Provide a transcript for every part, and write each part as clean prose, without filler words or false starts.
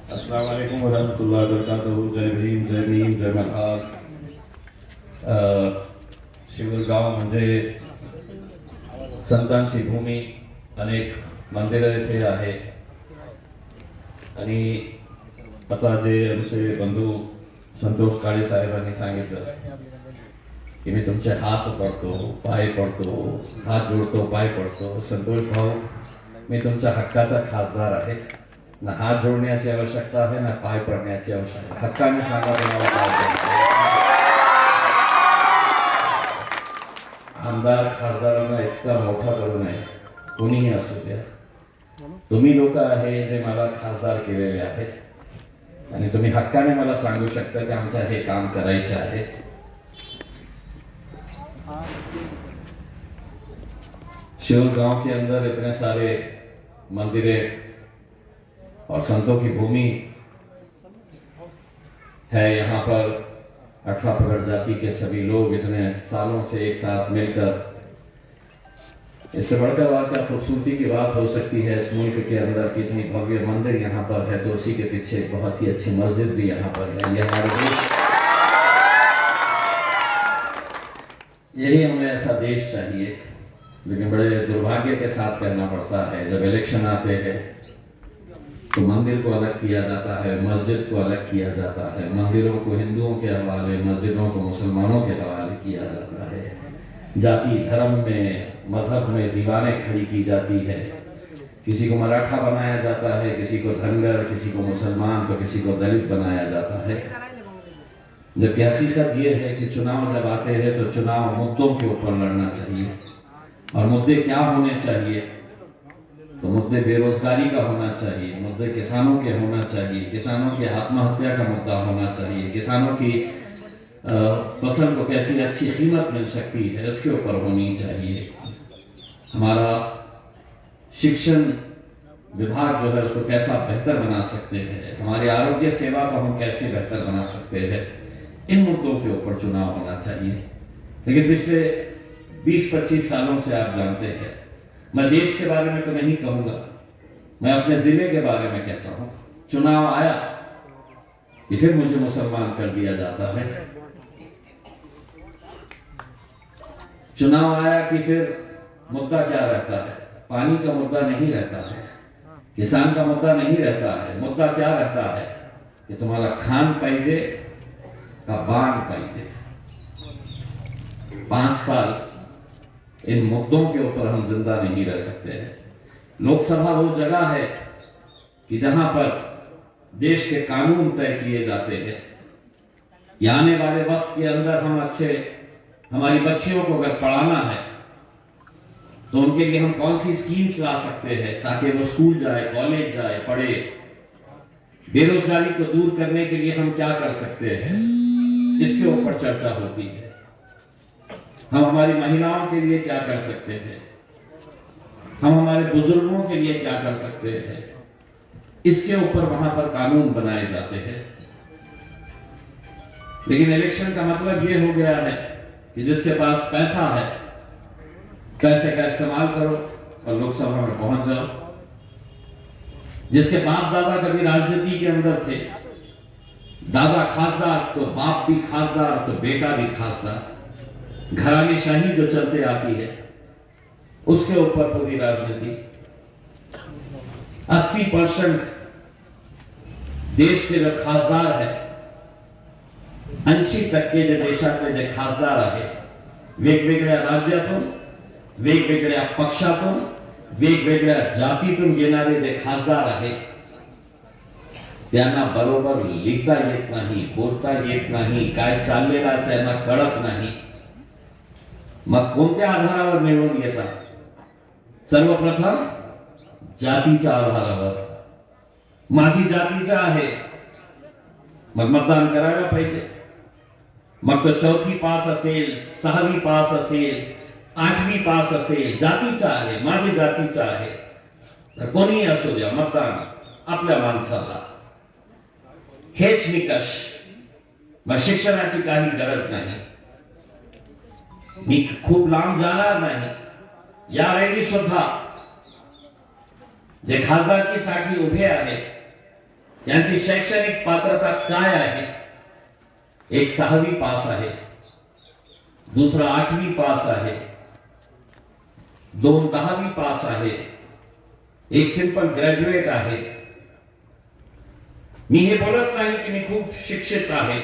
अस्सलाम वालेकुम वरहमतुल्लाहि वबरकातुहू। जय भीम, जय भीम, जय मल्हार। शिवगाव म्हणजे संतांची भूमी, अनेक मंदिरं इथे आहे आणि आता जे आमचे बंधू संतोष काळे साहेबांनी सांगितलं की मी तुमचे हात पडतो, पाय पडतो, हात जोडतो, पाय पडतो। संतोष भाऊ, मी तुमच्या हक्काचा खासदार आहे। ना हात जोडण्याची आवश्यकता आहे, ना पाय पडण्याची आवश्यकता। हक्काने सांगा तुम्हाला काय करायचं। आमदार खासदारांना इतका मोठा करू नये, कोणीही असू द्या। तुम्ही लोक आहे जे मला खासदार केलेले आहेत आणि तुम्ही हक्काने मला सांगू शकता की आमच्या हे काम करायचे आहे। शिवल गांव के अंदर इतने सारे मंदिरें और संतों की भूमि है। यहाँ पर 18 पगड़ जाति के सभी लोग इतने सालों से एक साथ मिलकर, इससे बढ़कर और क्या खूबसूरती की बात हो सकती है इस मुल्क के अंदर कि इतनी भव्य मंदिर यहाँ पर है। तो उसी के पीछे एक बहुत ही अच्छी मस्जिद भी यहाँ पर है। ये हमारे देश, यही हमें ऐसा देश चाहिए। लेकिन बड़े दुर्भाग्य के साथ कहना पड़ता है, जब इलेक्शन आते हैं तो मंदिर को अलग किया जाता है, मस्जिद को अलग किया जाता है, मंदिरों को हिंदुओं के हवाले, मस्जिदों को मुसलमानों के हवाले किया जाता है। जाति धर्म में, मजहब में दीवारें खड़ी की जाती है। किसी को मराठा बनाया जाता है, किसी को धनगर, किसी को मुसलमान, तो किसी को दलित बनाया जाता है। जबकि हकीकत ये है कि चुनाव जब आते हैं तो चुनाव मुद्दों के ऊपर लड़ना चाहिए। और मुद्दे क्या होने चाहिए? तो मुद्दे बेरोजगारी का होना चाहिए, मुद्दे किसानों के होना चाहिए, किसानों की आत्महत्या का मुद्दा होना चाहिए, किसानों की फसल को कैसी अच्छी कीमत मिल सकती है इसके ऊपर होनी चाहिए। हमारा शिक्षण विभाग जो है उसको कैसा बेहतर बना सकते हैं, हमारी आरोग्य सेवा को हम कैसे बेहतर बना सकते हैं, इन मुद्दों के ऊपर चुनाव होना चाहिए। लेकिन पिछले 20-25 सालों से आप जानते हैं, मैं देश के बारे में तो नहीं कहूंगा, मैं अपने जिले के बारे में कहता हूं। चुनाव आया कि फिर मुझे मुसलमान कर दिया जाता है, चुनाव आया कि फिर मुद्दा क्या रहता है? पानी का मुद्दा नहीं रहता है, किसान का मुद्दा नहीं रहता है। मुद्दा क्या रहता है कि तुम्हारा खान पाहिजे का बाण पाहिजे। 5 साल इन मुद्दों के ऊपर हम जिंदा नहीं रह सकते हैं। लोकसभा वो जगह है कि जहां पर देश के कानून तय किए जाते हैं। या आने वाले वक्त के अंदर हम हमारी बच्चियों को अगर पढ़ाना है तो उनके लिए हम कौन सी स्कीम्स ला सकते हैं ताकि वो स्कूल जाए, कॉलेज जाए, पढ़े। बेरोजगारी को दूर करने के लिए हम क्या कर सकते हैं, इसके ऊपर चर्चा होती है। हम हमारी महिलाओं के लिए क्या कर सकते हैं, हम हमारे बुजुर्गों के लिए क्या कर सकते हैं, इसके ऊपर वहां पर कानून बनाए जाते हैं। लेकिन इलेक्शन का मतलब यह हो गया है कि जिसके पास पैसा है, पैसे का इस्तेमाल करो और लोकसभा में पहुंच जाओ। जिसके बाप दादा कभी राजनीति के अंदर थे, दादा खासदार तो बाप भी खासदार तो बेटा भी खासदार, घरानी शाही जो चलते आती है उसके ऊपर पूरी राजनीति। 80% देश के जो खासदार है, 80% जे देशातले जे खासदार आहे, वेगवेगळ्या राज्यातून, वेगवेगळ्या पक्षातून, वेगवेगळ्या जातीतून येणारे जे खासदार आहे, त्यांना बरोबर लिहिता येत नाही, बोलता येत नाही, काय चाललेलं आहे त्यांना कळत नाही। मग कोणत्या आधारावर निवडून येतात? सर्वप्रथम जातीच्या आधारावर। माझी जातीचा आहे मग मतदान करायला पाहिजे। मग तो 4थी पास असेल, 6वी पास असेल, 8वी पास असेल, जातीचा आहे, माझी जातीचा आहे, तर कोणीही असू द्या, मतदान आपल्या माणसाला। हेच निकष। मग शिक्षणाची काही गरज नाही। मी खूप लांब जाणार नाही। यावेळी सुद्धा जे खासदारकीसाठी उभे आहेत यांची शैक्षणिक पात्रता काय आहे? एक 6वी पास आहे, दुसरा 8वी पास आहे, 2 10वी पास आहे, एक सिंपल ग्रॅज्युएट आहे. मी हे बोलत नाही की मी खूप शिक्षित आहे.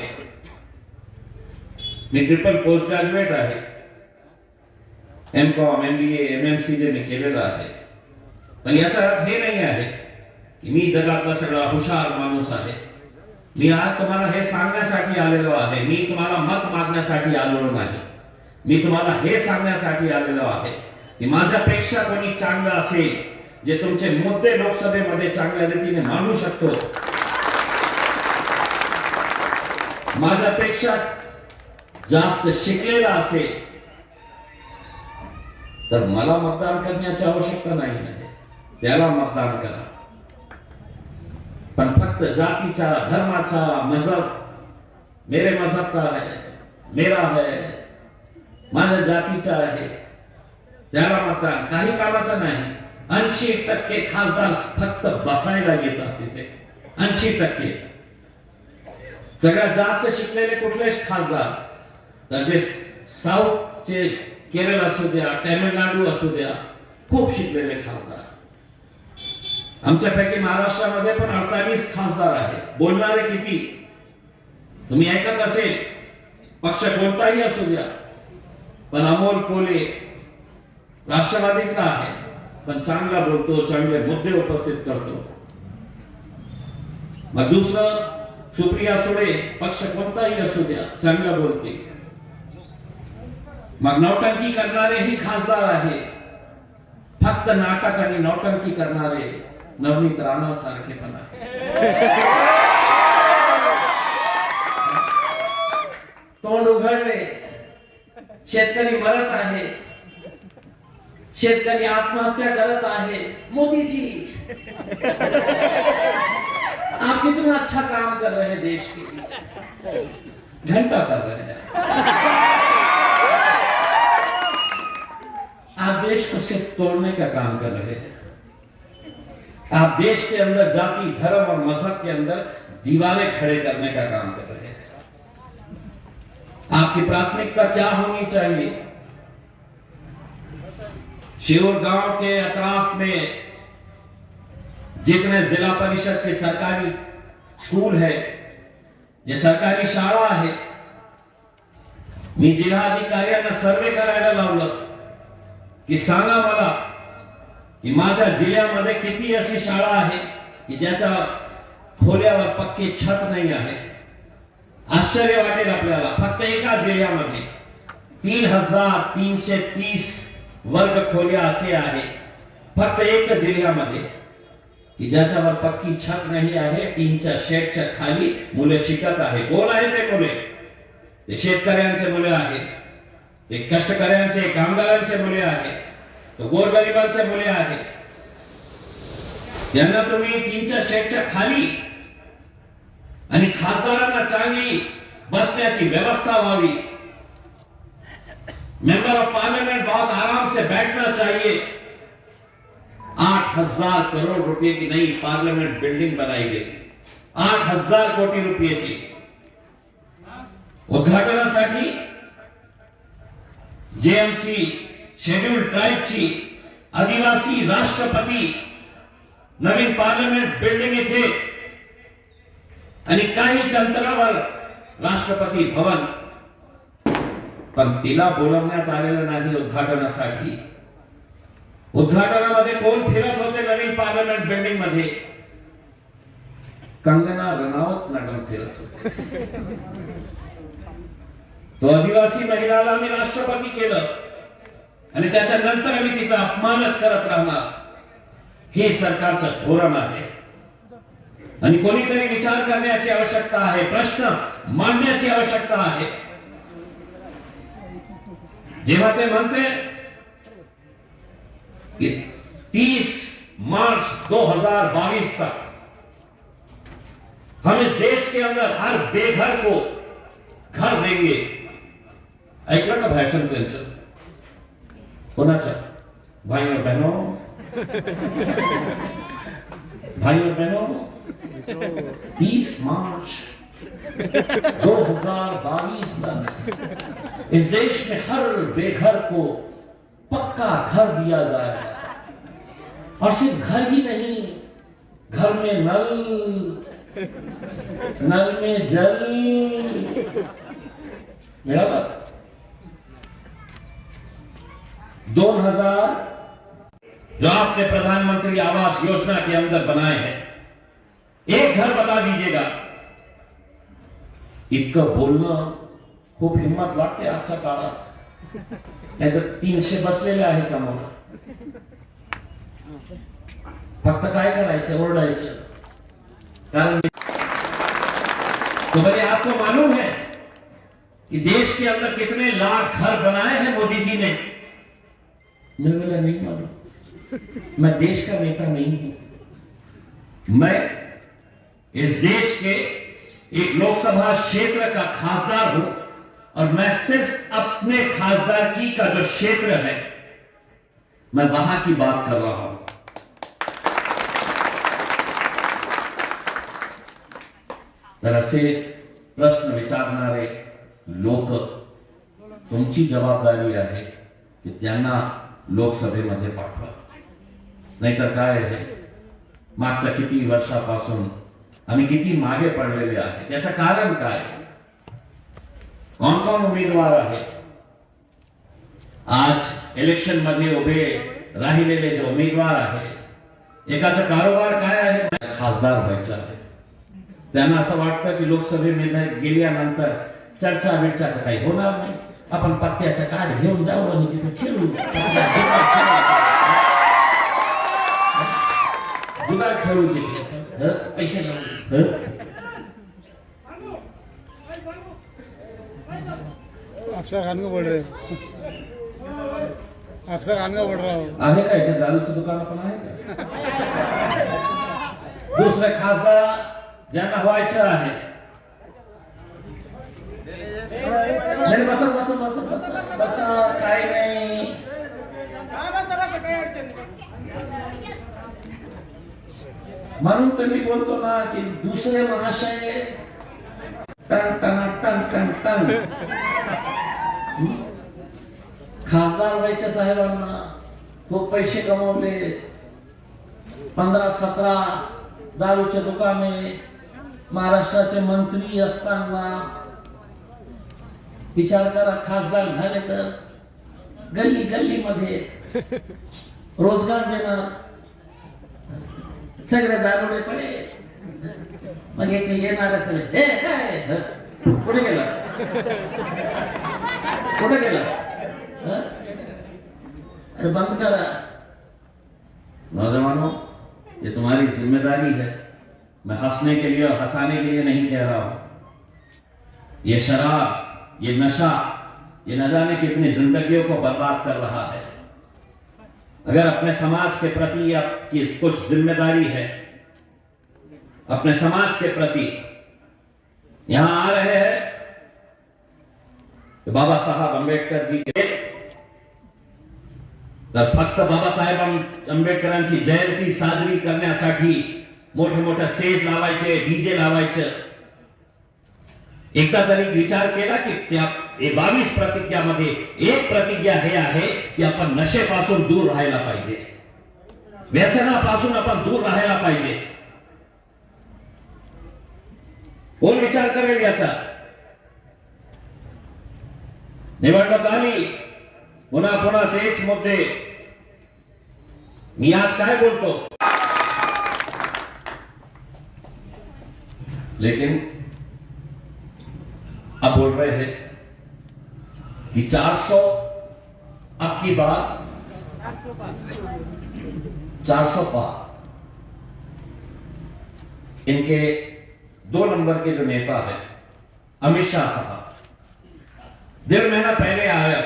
मी ट्रिपल पोस्ट ग्रॅज्युएट आहे, MCOM MBA MMC जे मी केलेलं आहे. पण याचा अर्थ हे नाही आहे की मी जगातला सगळा हुशार माणूस आहे. मी आज तुम्हाला हे सांगण्यासाठी आलेलो आहे, मी तुम्हाला मत मागण्यासाठी आलेलो नाही. मी तुम्हाला हे सांगण्यासाठी आलेलो आहे की माझ्यापेक्षा कोणी चांगलं असेल, जे तुमचे मुद्दे लोकसभेमध्ये चांगल्या रीतीने मांडू शकतो, माझ्यापेक्षा जास्त शिकलेला असेल, तर मला मतदान करण्याची आवश्यकता नाही आहे. त्याला मतदान करा. पण फक्त जातीचा, धर्माचा, मजहब, मेरे मजहब का है, मेरा है, माझ्या जातीचा आहे, त्याला मतदान काही कामाचं नाही. 80% खासदार फक्त बसायला येतात तिथे. 80%. सगळ्यात जास्त शिकलेले कुठलेच खासदार, तर जे साऊथचे, केरळ असू द्या, तामिळनाडू असू द्या, खूप शिकलेले खासदार. आमच्यापैकी महाराष्ट्रामध्ये पण 48 खासदार आहेत. बोलणारे किती? तुम्ही ऐकत असेल, पक्ष कोणताही असू द्या, पण अमोल कोल्हे राष्ट्रवादीतला आहे, पण चांगला बोलतो, चांगले मुद्दे उपस्थित करतो. मग दुसरं सुप्रिया सुळे, पक्ष कोणताही असू द्या, चांगला बोलते. मग नौटंकी करणारे ही खासदार आहे. फक्त नाटक आणि नौटंकी करणारे नवनीत राणा सारखे पण आहे. तोंड उघडले, शेतकरी मरत आहे, शेतकरी आत्महत्या करत आहे. मोदी जी, आप कितना अच्छा काम कर रहे हैं देश के लिए, घंटा कर रहे हैं. आप देश को सिर्फ तोड़ने का काम कर रहे हैं. आप देश के अंदर जाति, धर्म और मजहब के अंदर दीवारें खड़े करने का काम कर रहे हैं. आपकी प्राथमिकता क्या होनी चाहिए? शिवूर गांव के अतराफ में जितने जिला परिषद के सरकारी स्कूल है, जे सरकारी शाळा आहे, मी जिल्हाधिकाऱ्यांना सर्वे करायला लावलं की सांगा मला की माझ्या जिल्ह्यामध्ये किती अशी शाळा आहे की ज्याच्या खोल्यावर पक्के छत नाही आहे. आश्चर्य वाटेल आपल्याला. फक्त एका जिल्ह्यामध्ये 3330 वर्ग खोल्या असे आहे, फक्त एक जिल्ह्यामध्ये, की ज्याच्यावर पक्की छत नाही आहे. टीनच्या शेडच्या खाली मुले शिकत आहे. कोण आहे ते मुले? ते शेतकऱ्यांचे मुले आहेत, ते कष्टकऱ्यांचे, कामगारांचे मुले आहेत, तो गोरगरिबांचे मुले आहेत. त्यांना तुम्ही टीनच्या शेडच्या खाली, आणि खासदारांना चांगली बसण्याची व्यवस्था व्हावी. मेंबर ऑफ पार्लियामेंट बहुत आराम से बैठना चाहिए. 8,000 करोड़ रुपए की नई पार्लियामेंट बिल्डिंग बनाई गई. 8,000 कोटी रुपयाची. उद्घाटनासाठी जे आमची शेड्यूल्ड ट्राईबची आदिवासी राष्ट्रपती नवीन पार्लियामेंट बिल्डिंग येथे, आणि काहीच अंतरावर राष्ट्रपती भवन, पण तिला बोलवण्यात आलेलं नाही उद्घाटनासाठी. उद्घाटनामध्ये कोण फिरत होते नवीन पार्लियामेंट बिल्डिंग मध्ये? कंगना रनौत मॅडम फिरत होते. तो आदिवासी महिलाला आम्ही राष्ट्रपती केलं, आणि त्याच्यानंतर आम्ही तिचा अपमानच करत राहणार. हे सरकारचं धोरण आहे, आणि कोणीतरी विचार करण्याची आवश्यकता आहे, प्रश्न मांडण्याची आवश्यकता आहे. जेव्हा ते म्हणते कि 30 मार्च 2022 तक हम इस देश के अंदर हर बेघर को घर देंगे. ऐकलं का भाषण त्यांचं? कोणाचं? भाई और बहनों, भाइयों और बहनों, 30 मार्च 2022 तक इस देश में हर बेघर को पक्का घर दिया जाएगा। और सिर्फ घर ही नहीं, घर में नल में जल। मेरा बात 2000 जो आपने प्रधानमंत्री आवास योजना के अंदर बनाए हैं, एक घर बता दीजिएगा। इतकं बोलणं खूप हिम्मत वाटते आजच्या काळात, नाही तर 300 बसलेले आहे समोर। फक्त काय करायचं, ओरडायचं। कारण तो मेरे आपको मालूम है कि देश के अंदर कितने लाख घर बनाए हैं मोदी जी ने? मेरे नहीं मालूम, मैं देश का नेता नहीं हूं। मैं इस देश के एक लोकसभा क्षेत्र का खासदार हूं और मैं सिर्फ अपने खासदारकी का जो क्षेत्र है, मैं वहां की बात कर रहा हूं। तर असे प्रश्न विचारणारे लोक, तुमची जबाबदारी आहे की त्यांना लोकसभेमध्ये पाठवा। नाहीतर काय आहे, मागच्या किती वर्षापासून आम्ही किती मागे पडलेले आहे, त्याचं कारण काय? कौन कौन उमेदवार आहे? आज इलेक्शन मध्ये उभे राहिलेले जे उमेदवार आहे, एकाचा कारोबार काय आहे? खासदार व्हायचं आहे। त्यांना असं वाटतं की लोकसभेमध्ये गेल्यानंतर चर्चा बिर्चा काही होणार नाही, आपण पत्त्याचं कार्ड घेऊन जाऊ आणि तिथे खेळू, जुगार खेळू, तिथे पैसे लावू। अफसर खान को बोल रहे हो, अफसर खान का बोल रहा हूँ। आहे का इथे दारूचं दुकान पण आहे का? दुसरे खासदार ज्यांना व्हायचं आहे, नाही बसा बसा बसा बसा बसा, काय नाही। म्हणून तर मी बोलतो ना की दुसरे महाशय टन टन टन टन टन खासदार व्हायच्या साहेबांना खूप पैसे कमवले, 15-17 दारूचे दुकाने, महाराष्ट्राचे मंत्री असताना। विचार करा, खासदार झाले तर गल्ली गल्ली मध्ये रोजगार देणार, सगळे दारुडे पडे, मग एक येणार असेल, हे काय कुठे गेला, कुठे गेला? अरे बंद करा। नौजवानों, ये तुम्हारी जिम्मेदारी है। मैं हंसने के लिए और हंसाने के लिए नहीं कह रहा हूं। ये शराब, ये नशा, ये न जाने कितनी जिंदगियों को बर्बाद कर रहा है। अगर अपने समाज के प्रति आपकी कुछ जिम्मेदारी है, अपने समाज के प्रति यहां आ रहे हैं तो बाबा साहब आंबेडकर जी के, तर फक्त बाबासाहेब आंबेडकरांची जयंती साजरी करण्यासाठी मोठे मोठे स्टेज लावायचे, डीजे लावायचे। एकदा तरी विचार केला की त्या 22 प्रतिज्ञामध्ये एक प्रतिज्ञा हे आहे की आपण नशेपासून दूर राहायला पाहिजे, व्यसनापासून आपण दूर राहायला पाहिजे। कोण विचार करेल याचा? निवडणूक आली, पुन्हा पुन्हा तेच मुद्दे। मी आज काय बोलतो, लेकिन अब बोल रहे हैं कि 400 अब की बात 400 पार। इनके 2 नंबर के जो नेता है अमित शाह साहब, 1.5 महीना पहले आया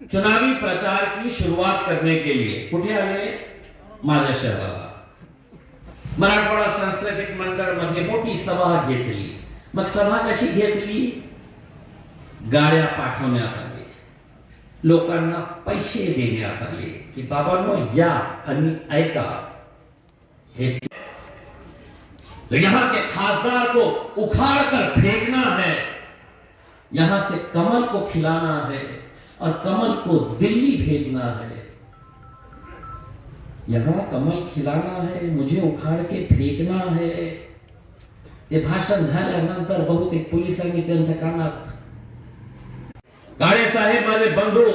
चुनावी प्रचार की शुरुआत करने के लिए। कुठे आले? माझ्या शहराला। मराठवाडा सांस्कृतिक मंडळ मध्ये मोठी सभा घेतली। मग सभा कशी घेतली? गाड्या पाठवण्यात आले, लोकांना पैसे देण्यात आले की बाबांनो या आणि ऐका। हे तो यहां के खासदार को उखाड़ कर फेंकना है, यहां से कमल को खिलाना है और कमल को दिल्ली भेजना है। यहां कमल खिलाना है, मुझे उखाड़ के फेकना है। ते भाषण झाल्यानंतर बहुतेक पोलिसांनी त्यांच्या कानात, काळे साहेब माझे बंधू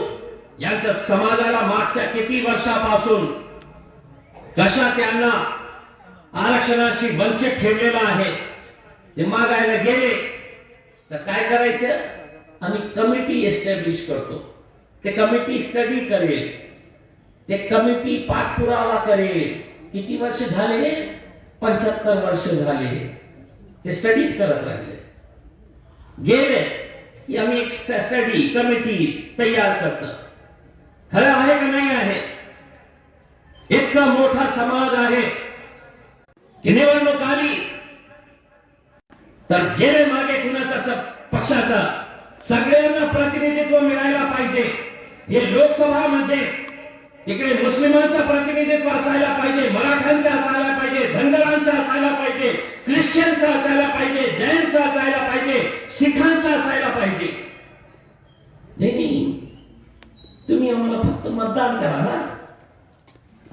यांच्या समाजाला मागच्या किती वर्षापासून कशा त्यांना आरक्षणाशी वंचित ठेवलेला आहे, ते मागायला गेले तर काय करायचं, आम्ही कमिटी एस्टॅब्लिश करतो, ते कमिटी स्टडी करेल, ते कमिटी पाठपुरावा करेल। किती वर्ष झाले, 75 वर्ष झाले ते स्टडीज करत राहिले। गेले की आम्ही एक स्टडी कमिटी तयार करतो। खरं आहे का नाही आहे? इतका मोठा समाज आहे की निवडणूक आली तर गेले मागे कुणाचा पक्षाचा सगळ्यांना प्रतिनिधित्व मिळायला पाहिजे। हे लोकसभा म्हणजे इकडे मुस्लिमांचं प्रतिनिधित्व असायला पाहिजे, मराठ्यांचं असायला पाहिजे, धनगरांचं असायला पाहिजे, ख्रिश्चनचं असायला पाहिजे, जैनचं असायला पाहिजे, सिखांचं असायला पाहिजे। नहीं, तुम्ही आम्हाला फक्त मतदान करा ना।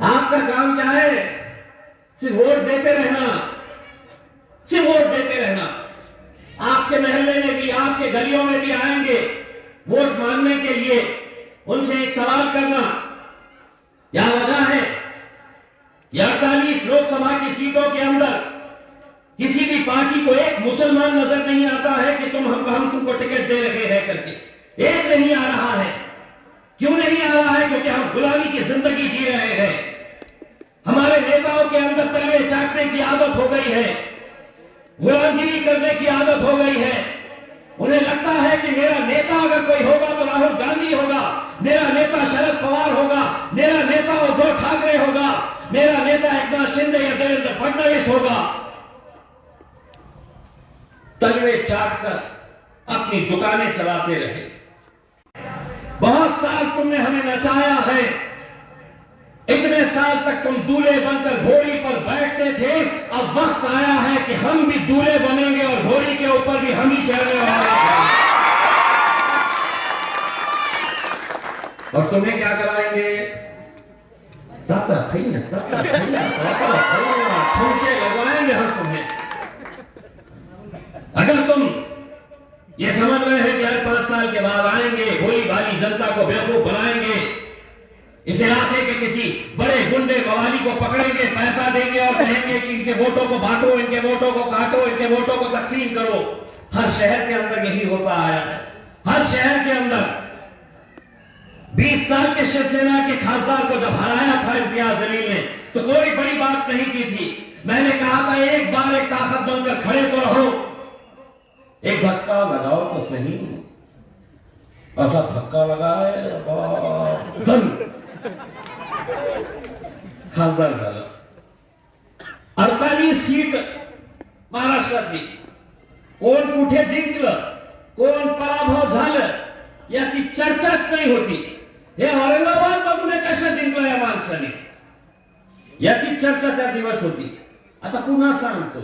आपका काम क्या है? सिर्फ वोट देते रहना, सिर्फ वोट देते रहना। आपके महल्ले में भी, आपके गलियों में भी आएंगे वोट मांगने के लिए, उनसे एक सवाल करना, क्या वजह है कि 48 लोकसभा की सीटों के अंदर किसी भी पार्टी को एक मुसलमान नजर नहीं आता है कि हम तुमको टिकट दे रहे हैं करके। एक नहीं आ रहा है। क्यों नहीं आ रहा है? क्योंकि हम गुलामी की जिंदगी जी रहे हैं। हमारे नेताओं के अंदर तलवे चाटने की आदत हो गई है, गुलामगिरी करने की आदत हो गई है। उन्हें लगता है कि मेरा नेता अगर कोई होगा तो राहुल गांधी होगा, मेरा नेता शरद पवार होगा, मेरा नेता उद्धव ठाकरे होगा, मेरा नेता एकनाथ शिंदे या देवेंद्र फडणवीस होगा। तलवे चाट कर अपनी दुकानें चलाते रहे। बहुत साल तुमने हमें नचाया है, इतने साल तक तुम दूल्हे बनकर घोड़ी पर बैठते थे। अब वक्त आया है कि हम भी दूल्हे बनेंगे और घोड़ी के ऊपर भी हम ही चढ़ने वाले हैं। और तुम्हें क्या कराएंगे? ठुमके लगवाएंगे हम तुम्हें। अगर तुम ये समझ रहे हैं कि हर 5 साल के बाद आएंगे, भोली भाली जनता को बेवकूफ बनाएंगे, इस इलाके के किसी बड़े गुंडे मवाली को पकड़ेंगे, पैसा देंगे और कहेंगे कि इनके वोटों को बांटो, इनके वोटों को काटो, इनके वोटों को तकसीम करो। हर शहर के अंदर यही होता आया है। हर शहर के अंदर 20 साल के शिवसेना के खासदार को जब हराया था इम्तियाज जलील ने, तो कोई बड़ी बात नहीं की थी। मैंने कहा था एक बार एक ताकत बनकर खड़े तो रहो, एक धक्का लगाओ तो सही। ऐसा धक्का लगाए खासदार झालं। 48 सीट महाराष्ट्रातली, कोण कुठे जिंकलं, कोण पराभव झालं याची चर्चाच नाही होती। हे औरंगाबाद मधून कशा जिंकलं या माणसाने, याची चर्चा त्या दिवस होती। आता पुन्हा सांगतो,